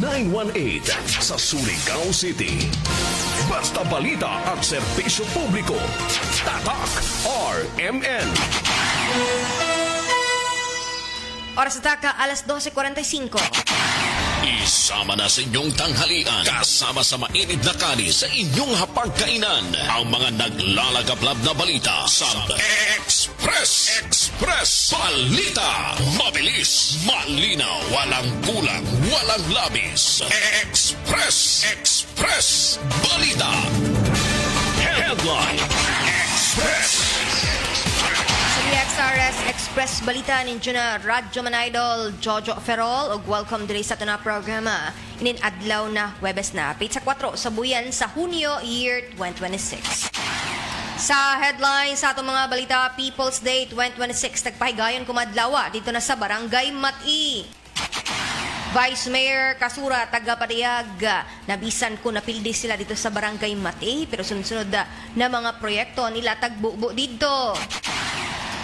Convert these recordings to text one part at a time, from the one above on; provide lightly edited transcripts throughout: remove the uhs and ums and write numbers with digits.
918 sa Surigao City. Basta balita at serbisyo publiko. Tatak RMN. Oras sa taka, alas 12:45. Isama na sa inyong tanghalian, kasama sa mainit na kanis sa inyong hapagkainan, ang mga naglalagablab na balita sa Express. Balita, mabilis, malinaw, walang kulang, walang labis. Express. Balita. Headline Express. XRS Express Balita ninyo na Radyo Man Idol Jojo Ferrol ug welcome diri sa tuna programa inin adlaw na Huwebes na pizza 4 sa buyan sa Hunyo year 2026. Sa headline sa atong mga balita, People's Day 2026 nagpahigayon kumadlaw dito na sa Barangay Mati. Vice Mayor Kasura taga-Padayag nabisan ko napildi sila dito sa Barangay Mati pero sunod-sunod na mga proyekto nila tagbubo dito.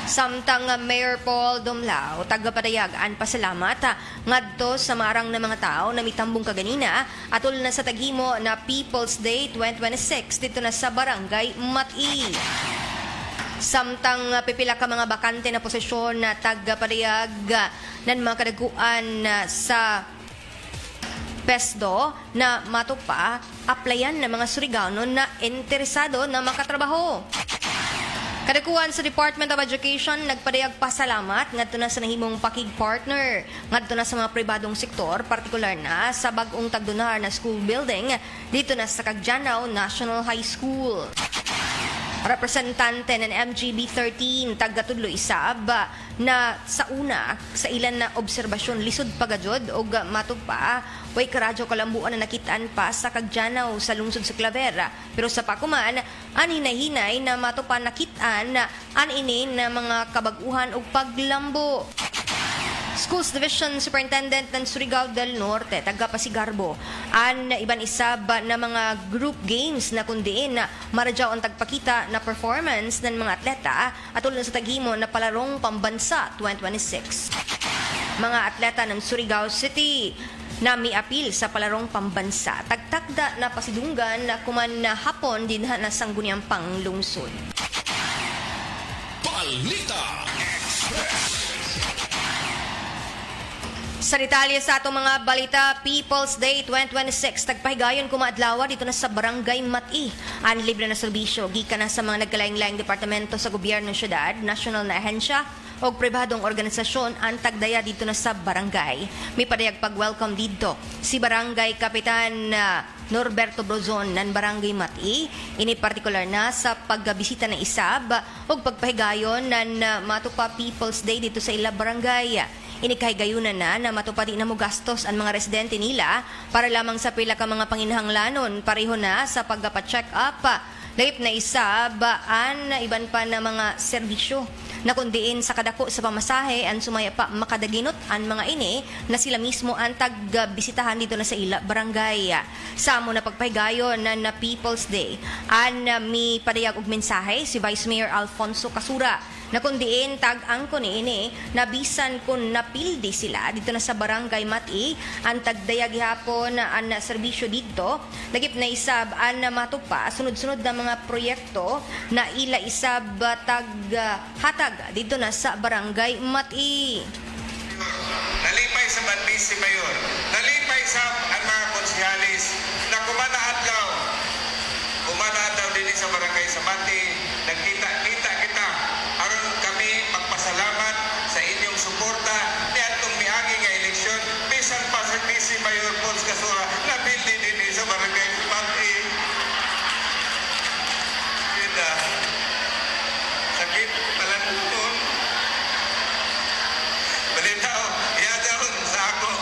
Samtang Mayor Paul Dumlao, taga-Padayagan, pasalamat ngadto sa marang na mga tao na mitambong kaganina atol na sa taghimo na People's Day 2026 dito na sa Barangay Mati. Samtang pipila ka mga bakante na posisyon na taga-Padayag nan mga kadaguan sa PESDO na matupa applyan ng mga Surigao na interesado na makatrabaho. Kadakuan sa Department of Education nagpadayag pasalamat ngadto na sa nahimong pakig-partner ngadto na sa mga pribadong sektor, partikular na sa bag-ong tagdunar na school building dito na sa Cagdianao National High School. Representante ng MGB 13 taga-Tudlo Isab na sa una sa ilan na obserbasyon lisod pagajod og matupa way karadyo kalambuan na nakitaan pa sa Cagdianao sa lungsod sa Clavera pero sa pakuman an hinay-hinay na matupa nakitaan an inin na mga kabaguhan og paglambo. Schools Division Superintendent ng Surigao del Norte, taga Pasigarbo, an iban isab na mga group games na kundiin na maradyaw ang tagpakita na performance ng mga atleta at ulan sa taghimo na palarong pambansa 2026. Mga atleta ng Surigao City na miapil sa palarong pambansa, tagtakda na pasidunggan na kuman na hapon din na sangguniang panglungsod. Balita Express. Sa detalye sa atong mga balita, People's Day 2026 tagpahigayon kumaadlaw dito na sa Barangay Mati. Ang libre na serbisyo gikan na sa mga nagkalaing-laing departamento sa gobyerno ng syudad, nasyonal na ahensya o pribadong organisasyon ang tagdaya dito na sa barangay. May padayag pag-welcome dito si Barangay Kapitan Norberto Brozon ng Barangay Mati. Ini partikular na sa pagbisita ng isab o pagpahigayon ng matupa People's Day dito sa ila barangay. Inikahigayunan na matupadi na mo gastos ang mga residente nila para lamang sa pila ka mga panginhanglanon pareho na sa pagpa-check up. Lahip na isabaan iban pa na mga serbisyo na kundiin sa kadako sa pamasahe ang sumaya pa makadaginot ang mga ini na sila mismo ang tagbisitahan dito na sa ila barangay. Samo na pagpahigayon na People's Day an mi padayag og mensahe si Vice Mayor Alfonso Kasura na kundiin tag-angko ni ini na bisan kung napildi sila dito na sa Barangay Mati ang tagdaya gihapon ang serbisyo dito lagip na isab ang matupa sunod-sunod na mga proyekto na ila isab hatag dito na sa Barangay Mati. Nalipay sa Bandis si Mayor, nalipay sa ang mga konsehalis na kumana daw din sa Barangay sa Mati, nagkita-kita kita aron kami magpasalamat sa inyong suporta ni atong miagi nga eleksyon bisan pa sa si Mayor Pons Kasura na bildi din sa Barangay Mati. Kita sakit talanton balitaw yadawon sa ako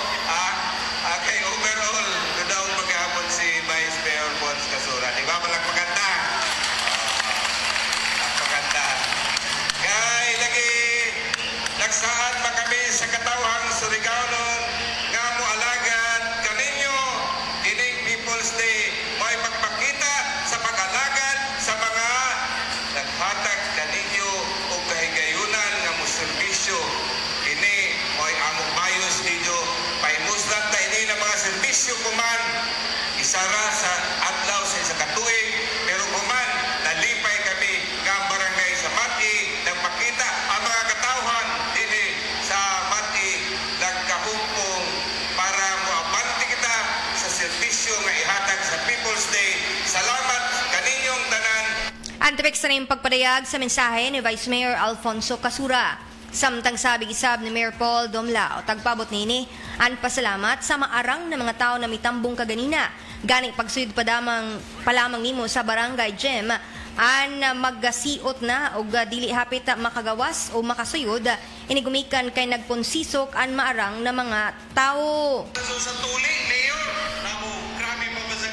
Antipek sa rin pagpadayag sa mensahe ni Vice Mayor Alfonso Casura. Samtang sabi isab ni Mayor Paul Dumlao, tagpabot nini, ang pasalamat sa maarang na mga tao na mitambong kaganina. Gani pagsuyod palamang nimo sa barangay gym, an maggasiot na o dili hapit makagawas o makasuyod, inigumikan kay nagponsisok ang maarang na mga tao. So sa tuli, Mayor, nako, grabe pa ba sa...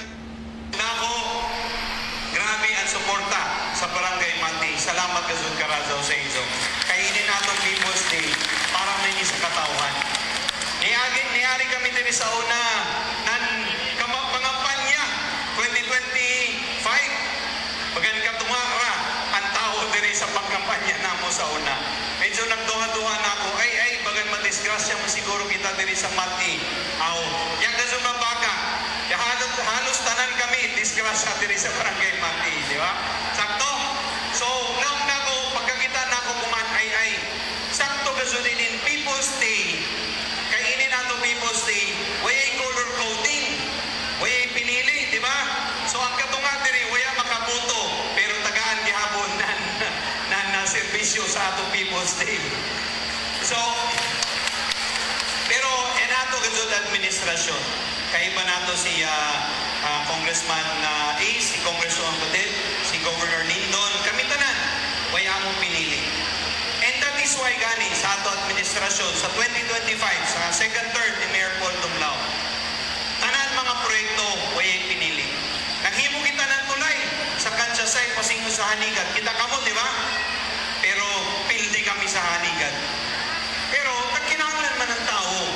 Nako, grabe ang suporta sa Barangay Mati. Salamat ka Zul Carazo sa iso. Kainin natong People's Day para may sa katauhan. Niyari kami din sa una ng pangampanya 2025. Bagan ka tumara ang tao din sa pangkampanya namo sa una. Medyo nagduha-duha na ako, ay, bagan madisgrasya mo siguro kita din sa Mati. Aw, yan ka sumabaka. Halos tanan kami, disgrasya din sa Barangay Mati, di ba? Sakto? So, naong na ko, pagkakita na ako kuman, ay, sakto ka din People's Day. Kainin nato People's Day, wayay color coding, wayay pinili, di ba? So, ang katunga diri, waya makabuto, pero tagaan gihapon na servisyo sa ato People's Day. So, pero enato gud administrasyon. Kaiba nato si Congressman Ace, si Congressman Badet, si Governor Lindon, kami tanan waya mo pinili. And that is why gani sa ato administrasyon sa 2025 sa second term ni Mayor Paul Dumlao, tanan mga proyekto waya pinili. Naghimo kita ng tulay sa Kansasay pasingo sa Hanigat. Kita kamo, di ba? Pero pildi kami sa Hanigat. Pero kinahanglan man ng tao.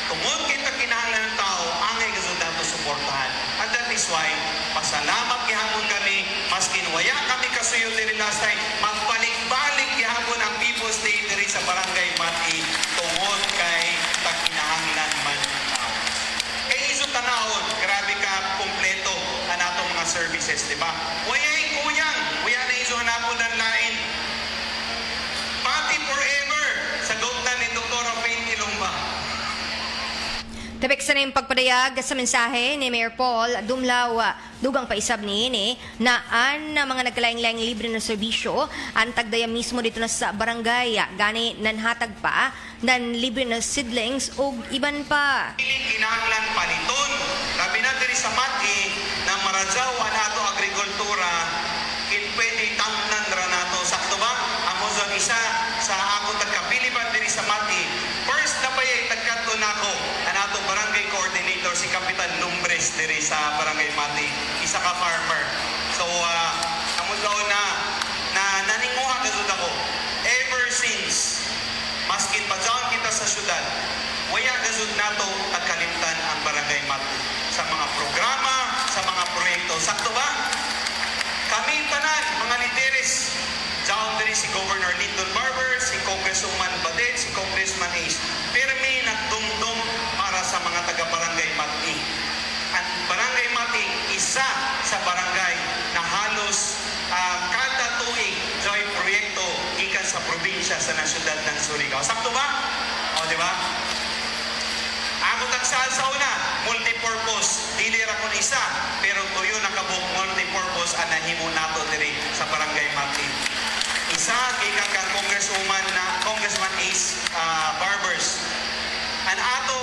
Tungod kita kinahanglan ng tao, angay gasod nato suportahan. And that is why, pasalamat gihapon kami, maskin waya kami kasuyo diri last time, magbalik-balik gihapon ang People's Day diri sa Barangay Mati, tungod kay kinahanglan man ng tao. Kay iso tanahon, grabe ka kompleto ang atong mga services, di ba? Wayay kuyang, waya na iso hanapon ng lain. Pati forever sa gawtan ni Dr. Faith Ilumba. Tapik sa rin pagpadayag sa mensahe ni Mayor Paul Dumlao, dugang paisab ni na ang mga nagkalaing-laing libre na serbisyo ang tagdaya mismo dito na sa barangay. Gani nanhatag pa nan libre na seedlings o iban pa. Kinahanglan paliton, labi na diri sa Mati na maradyaw ang ato agrikultura, pwede tamnan ra nato. Sakto ba? Amo sa isa sa ako tagkabiliban diri sa Mati. First na payay tagkanto nako ang ato barangay coordinator si Kapitan Lumbres diri sa Barangay Mati. Isa ka farmer. So amo daw na naninguha gud ako. Ever since maskin pa dyan kita sa syudad, waya gazud nato at kalimtan ang Barangay Mati sa mga programa, sa mga proyekto. Sakto ba? Kami tanan, mga lideres, dyan din si Governor Lyndon Barber, si Congresswoman Badet, si Congressman Ace, pirmi nagdumdum para sa mga taga-Barangay Mati. Ang Barangay Mati, isa sa barangay na halos kada tuig joy proyekto ikan sa probinsya sa nasyudad ng Surigao. Sakto ba? O, di ba? Ako tagsal sa una, multipurpose. Dili ra kun isa, pero tuyo nakabuk multipurpose ang nahimo nato diri sa Barangay Mati. Isa gikan kang Congressman Ace Barbers. An ato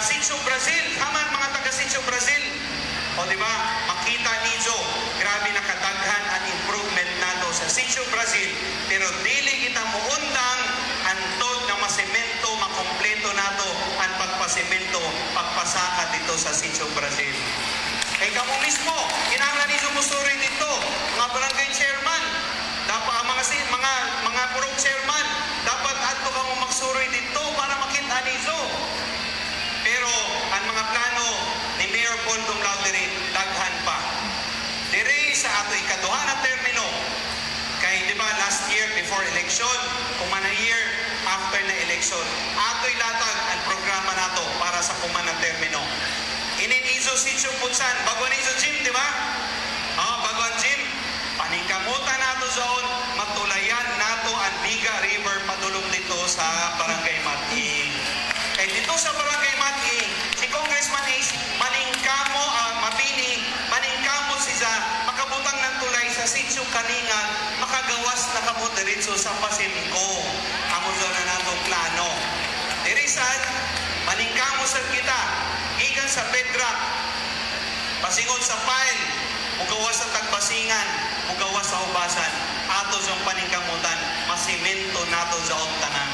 Sitio Brazil, haman mga taga Sitio Brazil. O di ba? Makita niyo, grabe nakataghan ang improvement nato sa Sitio Brazil. Pero dili kita muundang antod na masemento, makompleto nato ang pagpasemento, pagpasaka dito sa Sitio Brazil. Kay kamo mismo, kinahanglan niyo musuri dito, mga barangay chairman, dapat mga purong chairman, dapat adto kamo magsuroy dito para makita niyo. Pero ang mga plano ni Mayor Paul Dumlao diri daghan pa. Diri sa ato ikaduha na termino, kay di ba last year before election, kumana year after na election, ato'y latag ang programa nato para sa kumana termino. Ininizo Sitio Putsan, bago nizo gym, di ba? Bago ang gym, paningkamutan nato zone, matulayan nato ang Biga River padulong dito sa Barangay Mati. Kay dito sa Barangay Mati, si Congressman Ace, maningkamo, maningkamo siya makabutang ng tulay sa bedrock, pasingon sa pile, mugawas sa tagbasingan, mugawas sa hubasan, ato sa paningkamutan, masimento nato sa tanan.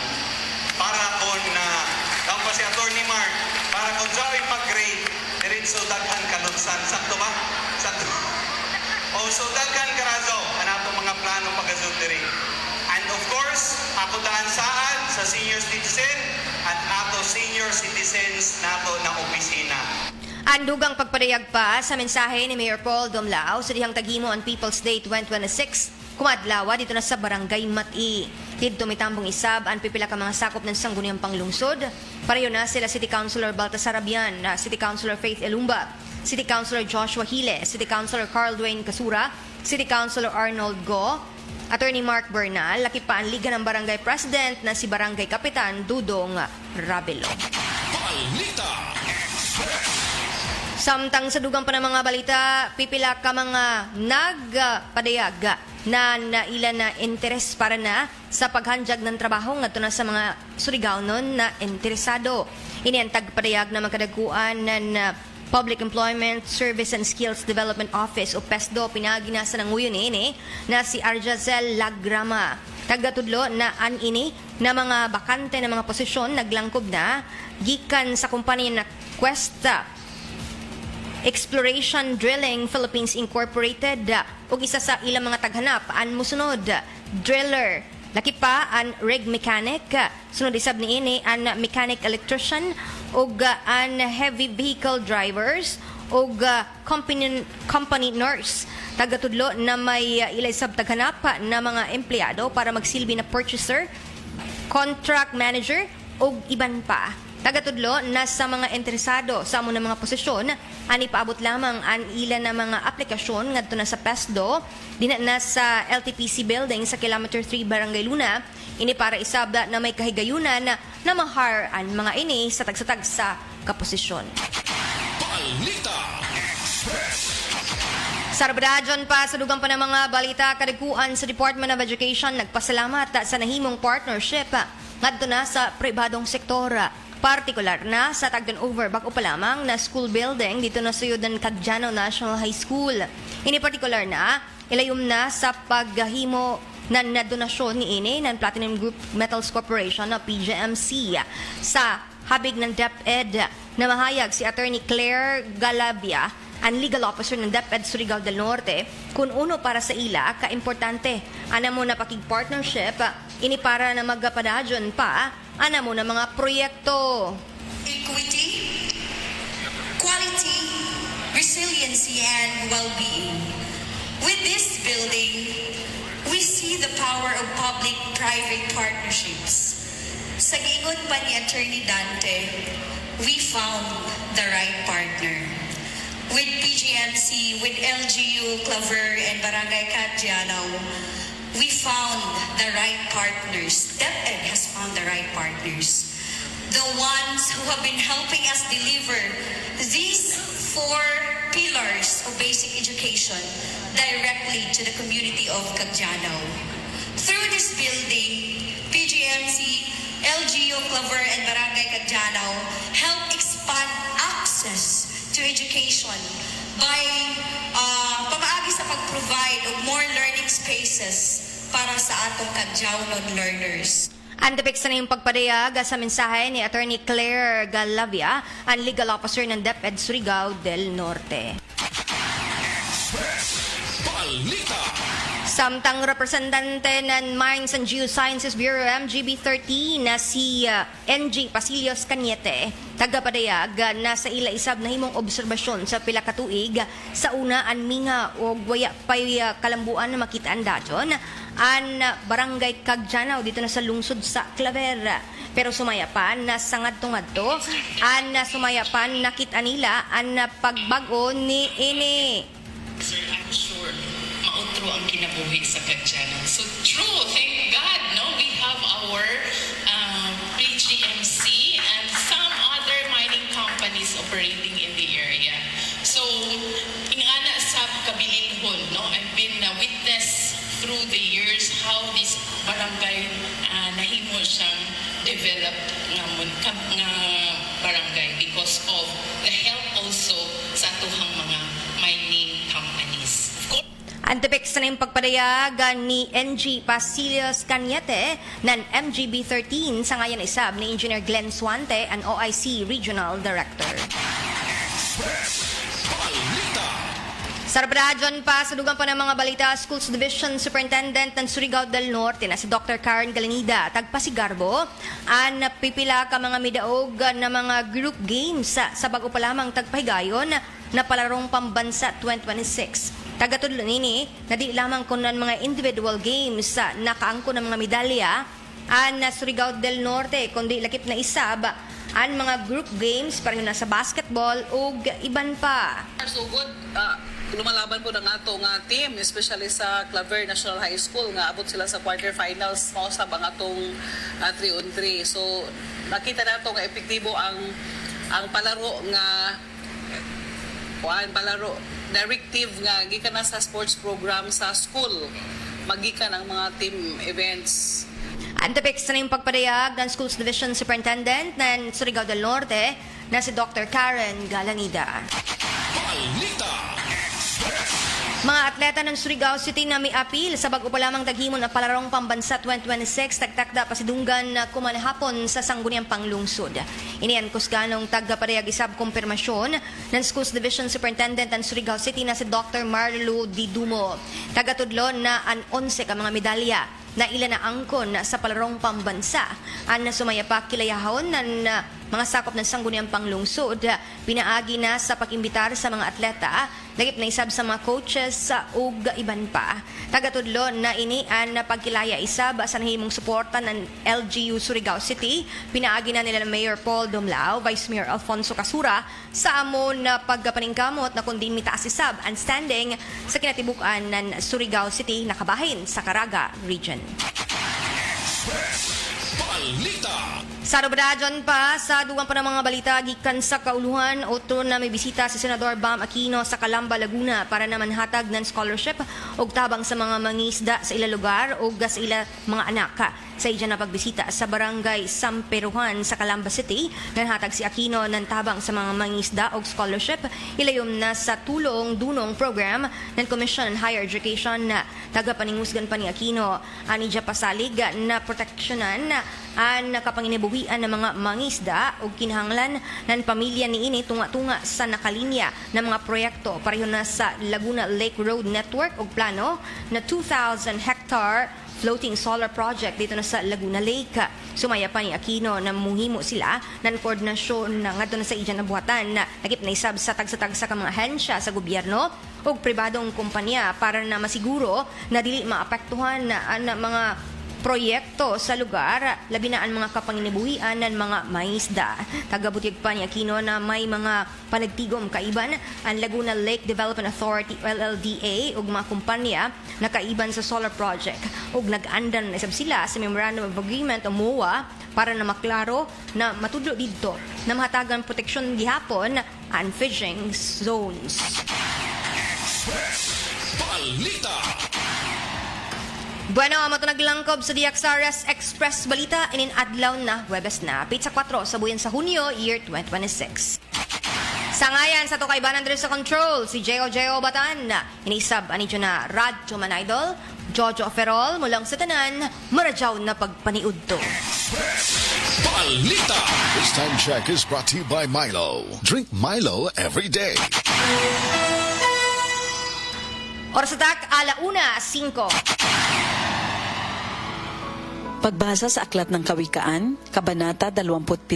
Para kon na, ang pa si Atty. Mark, para kon sa ipag-grade, diretso daghan kalutsan. Sakto ba? Sakto. O so daghan karazo, ang ato mga plano pag-azog diri. And of course, ako daan saan sa senior citizen at ato senior citizens nato na opisina. Andugang pagpadayag pa sa mensahe ni Mayor Paul Domlao sa dihang Taghimo on People's Day 2026 kumadlawa dito na sa Barangay Mati. Dito mitambong isab ang pipila ka mga sakop ng sangguniang panglungsod. Pareho na sila City Councilor Baltasar Abian, City Councilor Faith Elumba, City Councilor Joshua Hile, City Councilor Carl Dwayne Kasura, City Councilor Arnold Go, Attorney Mark Bernal, laki pa ang Liga ng Barangay President na si Barangay Kapitan Dudong Rabelo. Balita Express. Samtang sa dugang pa ng mga balita, pipila ka mga nagpadayag na naila na interes para na sa paghanjag ng trabaho ngadto na sa mga Surigao-non na interesado. Ini ang tagpadayag na magkadaguan ng Public Employment Service and Skills Development Office o PESDO pinaginasa ng nguyon ini na si Arjazel Lagrama. Tagatudlo na ini na mga bakante na mga posisyon naglangkob na gikan sa kumpanya na Questa Exploration Drilling Philippines Incorporated ug isa sa ilang mga taghanap an musunod driller, laki pa an rig mechanic, sunod isab niini an mechanic electrician ug an heavy vehicle drivers ug company nurse. Tagatudlo na may ilay sab taghanap na mga empleyado para magsilbi na purchaser, contract manager ug iban pa. Tagatudlo na sa mga interesado sa amo ng mga posisyon, ani paabot lamang an ilan na mga aplikasyon ngadto na sa PESDO dina na sa LTPC building sa Kilometer 3 Barangay Luna, ini para isabda na may kahigayunan na mahar an mga ini sa tagsatag sa kaposisyon. Balita Express. Sarbadadyon pa sa dugang pa ng mga balita, kadagkuan sa Department of Education nagpasalamat sa nahimong partnership ngadto na sa pribadong sektor. Partikular na sa tagdan-over bako pa lamang na school building dito na sa Yudan Cagdiano National High School. Ini partikular na ilayom na sa paghahimo na donasyon ni ini ng Platinum Group Metals Corporation na PGMC sa habig ng DepEd na mahayag si Attorney Claire Galavia, ang legal officer ng DepEd Surigao del Norte, kung uno para sa ila ka-importante ana mo na pakig-partnership ini para na magpadadyon pa ana mo na mga proyekto. Equity, quality, resiliency, and well-being. With this building, we see the power of public-private partnerships. Sa giingon pa ni Attorney Dante, we found the right partner. With PGMC, with LGU, Claver, and Barangay Cagdiano, we found the right partners. DepEd has found the right partners. The ones who have been helping us deliver these 4 pillars of basic education directly to the community of Cagdiano. Through this building, PGMC, LGU, Claver, and Barangay Cagdiano help expand access to education by pamaagi sa pag-provide of more learning spaces para sa atong Cagdianon learners. Antipik sa na yung pagpadayag sa mensahe ni Attorney Claire Galavia, ang legal officer ng DepEd Surigao del Norte. Express. Balita. Samtang representante ng Mines and Geosciences Bureau MGB-30 na si NG Pasilios Cañete, tagapadayag na sa ila isab na himong obserbasyon sa pila ka tuig sa una an minga o waya pay kalambuan na makitaan dayon an Barangay Cagdiano dito na sa lungsod sa Claver. Pero sumayapan na sangad-tungadto an sumayapan nakita nila an pagbago ni ini. Sir, I'm sure mautro ang kinabuhi sa Cagdiano. So true, thank God, no? We have our PGMC and some other mining companies operating in the area. So, ingana sa kabilinghon, no? I've been a witness through the years how this barangay nahimo siyang developed nga barangay because of the help atuhang mga mining companies. Of course, Antipix na yung pagpadayagan ni NG Pasillos Cañete ng MGB-13 sa ngayon isab ni Engineer Glenn Suante, ang OIC Regional Director. Balita. Sa radyon pa, sa dugang pa ng mga balita, Schools Division Superintendent ng Surigao del Norte na si Dr. Karen Galanida, tagpasigarbo, ang pipila ka mga midaog na mga group games sa bago pa lamang tagpahigayon na palarong pambansa 2026. Tagatudlo nini, na di lamang kunan mga individual games sa nakaangko ng mga medalya, ang Surigao del Norte, kundi lakip na isab, ang mga group games pareho na sa basketball o iban pa. So good, lumalaban po ng atong team, especially sa Claver National High School, nga abot sila sa quarterfinals, mausap ang atong 3-on-3. So nakita nato nga epektibo ang palaro nga palaro directive nga gikan na sa sports program sa school, magikan ang mga team events. Antipix na yung pagpadayag ng Schools Division Superintendent ng Surigao del Norte na si Dr. Karen Galanida. Balita Express. Mga atleta ng Surigao City na may apil sa bago pa lamang taghimon na palarong pambansa 2026 tagtakda pasidunggan na kumanahapon sa sangguniang panglungsod. Iniyan kusganong tagpapadayag isab kumpirmasyon ng Schools Division Superintendent ng Surigao City na si Dr. Marlo Didumo. Tagatudlo na ang 11 ka mga medalya na ilan na angkon sa palarong pambansa. Ang sumayapak kilayahon ng mga sakop ng sangguniang panglungsod, pinaagi na sa pag-imbitar sa mga atleta, lagip na isab sa mga coaches sa ug iban pa. Tagatudlo na ini ang pagkilaya isab sa nahimong suporta ng LGU Surigao City, pinaagi na nila ng Mayor Paul Dumlao, Vice Mayor Alfonso Casura, sa amon na pagpaningkamot na kundi mitaas isab ang standing sa kinatibukan ng Surigao City na kabahin sa Caraga Region. Balita. Sa Robradyon pa, sa dugang pa ng mga balita, gikan sa kauluhan, otro na may bisita si Senador Bam Aquino sa Calamba, Laguna para naman hatag ng scholarship o tabang sa mga mangisda sa ila lugar o sa ila mga anak. Sa iya na pagbisita sa barangay Samperuhan sa Calamba City, nanhatag si Aquino ng tabang sa mga mangisda o scholarship, ilayom na sa tulong dunong program ng Commission on Higher Education na tagapaningusgan pa ni Aquino. Anidya pasalig na proteksyonan ang kapanginabuhian ng mga mangisda o kinahanglan ng pamilya ni ini tunga-tunga sa nakalinya ng mga proyekto pareho na sa Laguna Lake Road Network o plano na 2,000 hectare floating solar project dito na sa Laguna Lake. Sumaya pa ni Aquino na muhimo sila ng koordinasyon na nga na sa iyan na buhatan na nagip na isab sa tagsa-tagsa ka mga hensya sa gobyerno o pribadong kumpanya para na masiguro na dili maapektuhan na ang mga proyekto sa lugar, labi na ang mga kapanginabuhian ng mga mangisda. Tagabutig pa ni Aquino na may mga panagtigom kaiban ang Laguna Lake Development Authority LLDA ug mga kumpanya na kaiban sa solar project ug nag-andan na isab sila sa Memorandum of Agreement o MOA para na maklaro na matudlo dito na mahatagan proteksyon gihapon ang fishing zones. Balita. Bueno, amo naglangkob sa DXRS Express Balita inin adlaw na Huwebes na, pizza 4 sa buyan sa Hunyo, year 2026. Sa ngayan, sa to kay Banan sa control, si J.O. Batan, inisab anidyo na Radyo Manidol, Jojo Ferrol, mulang sa tanan, maradyaw na pagpaniud to. Balita. This time check is brought to you by Milo. Drink Milo every day. Oras atak, 1:05. Pagbasa sa Aklat ng Kawikaan, Kabanata 27.